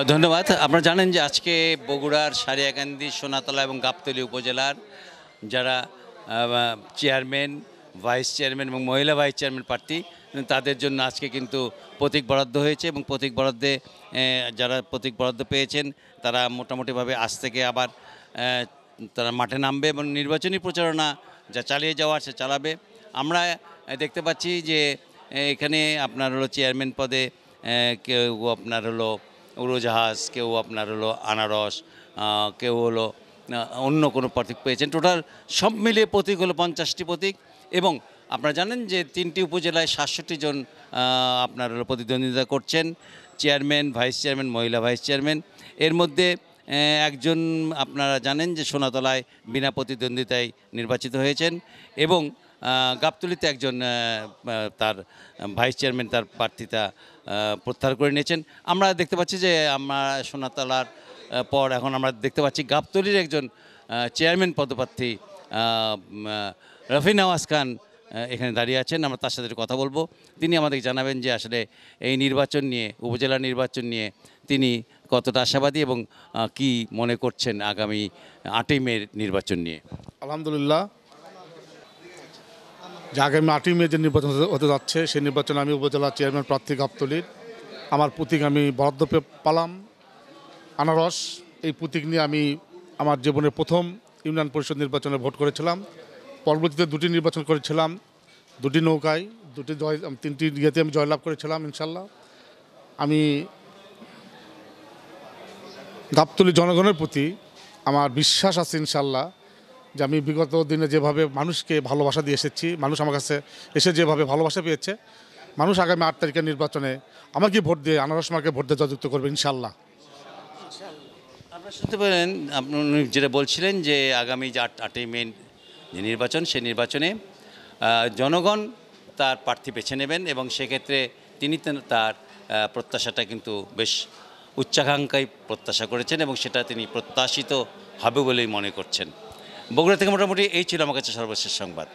ধন্যবাদ। আপনারা জানেন যে আজকে বগুড়ার সারিয়াকান্দি, সোনাতলা এবং গাবতলী উপজেলার যারা চেয়ারম্যান, ভাইস চেয়ারম্যান এবং মহিলা ভাইস চেয়ারম্যান প্রার্থী, তাদের জন্য আজকে কিন্তু প্রতীক বরাদ্দ হয়েছে এবং প্রতীক বরাদ্দে যারা প্রতীক বরাদ্দ পেয়েছেন তারা মোটামুটিভাবে আজ থেকে আবার তারা মাঠে নামবে এবং নির্বাচনী প্রচারণা যা চালিয়ে যাওয়ার সে চালাবে। আমরা দেখতে পাচ্ছি যে এখানে আপনার হলো চেয়ারম্যান পদে কেউ আপনার হলো উড়োজাহাজ, কেউ আপনার হলো আনারস, কেউ হলো অন্য কোনো প্রতীক পেয়েছেন। টোটাল সব মিলিয়ে প্রতীক হলো 50টি প্রতীক এবং আপনারা জানেন যে 3টি উপজেলায় 67 জন আপনার হলো প্রতিদ্বন্দ্বিতা করছেন, চেয়ারম্যান, ভাইস চেয়ারম্যান, মহিলা ভাইস চেয়ারম্যান। এর মধ্যে একজন আপনারা জানেন যে সোনাতলায় বিনা প্রতিদ্বন্দ্বিতায় নির্বাচিত হয়েছেন এবং গাবতলীতে একজন তার ভাইস চেয়ারম্যান তার প্রার্থিতা প্রত্যাহার করে নিয়েছেন। আমরা দেখতে পাচ্ছি যে আমরা সোনাতলার পর এখন আমরা দেখতে পাচ্ছি গাবতলীর একজন চেয়ারম্যান পদপ্রার্থী রফি নওয়াজ খান এখানে দাঁড়িয়ে আছেন। আমরা তার সাথে কথা বলবো। তিনি আমাদের জানাবেন যে আসলে এই নির্বাচন নিয়ে, উপজেলা নির্বাচন নিয়ে তিনি কতটা আশাবাদী এবং কি মনে করছেন আগামী 8ই মে নির্বাচন নিয়ে। আলহামদুলিল্লাহ, যে আগামী 8ই মে যে নির্বাচন হতে যাচ্ছে সেই নির্বাচনে আমি উপজেলা চেয়ারম্যান প্রার্থী গাবতলীর। আমার প্রতীক আমি বরাদ্দ পালাম আনারস। এই প্রতীক নিয়ে আমি আমার জীবনের প্রথম ইউনিয়ন পরিষদ নির্বাচনে ভোট করেছিলাম। পরবর্তীতে 2টি নির্বাচন করেছিলাম, 2টি নৌকায়, 3টি ইয়েতে আমি জয়লাভ করেছিলাম। ইনশাল্লাহ আমি গাবতলী জনগণের প্রতি আমার বিশ্বাস আছে ইনশাল্লাহ যে আমি বিগত দিনে যেভাবে মানুষকে ভালোবাসা দিয়ে এসেছি, মানুষ আমার কাছে এসে যেভাবে ভালোবাসা পেয়েছে, মানুষ আগামী 8 তারিখের নির্বাচনে আমাকে ভোট দিয়ে আনারস মার্কে ভোট দিয়ে জয়যুক্ত করবে ইনশাল্লাহ। আপনারা শুনতে পেলেন, আপনি যেটা বলছিলেন যে আগামী যে 8ই মে যে নির্বাচন, সেই নির্বাচনে জনগণ তার প্রার্থী বেছে নেবেন এবং সেক্ষেত্রে তিনি তার প্রত্যাশাটা কিন্তু বেশ উচ্চাকাঙ্ক্ষায় প্রত্যাশা করেছেন এবং সেটা তিনি প্রত্যাশিত হবে বলেই মনে করছেন। বগুড়া থেকে মোটামুটি এই ছিল আমার কাছে সর্বশেষ সংবাদ।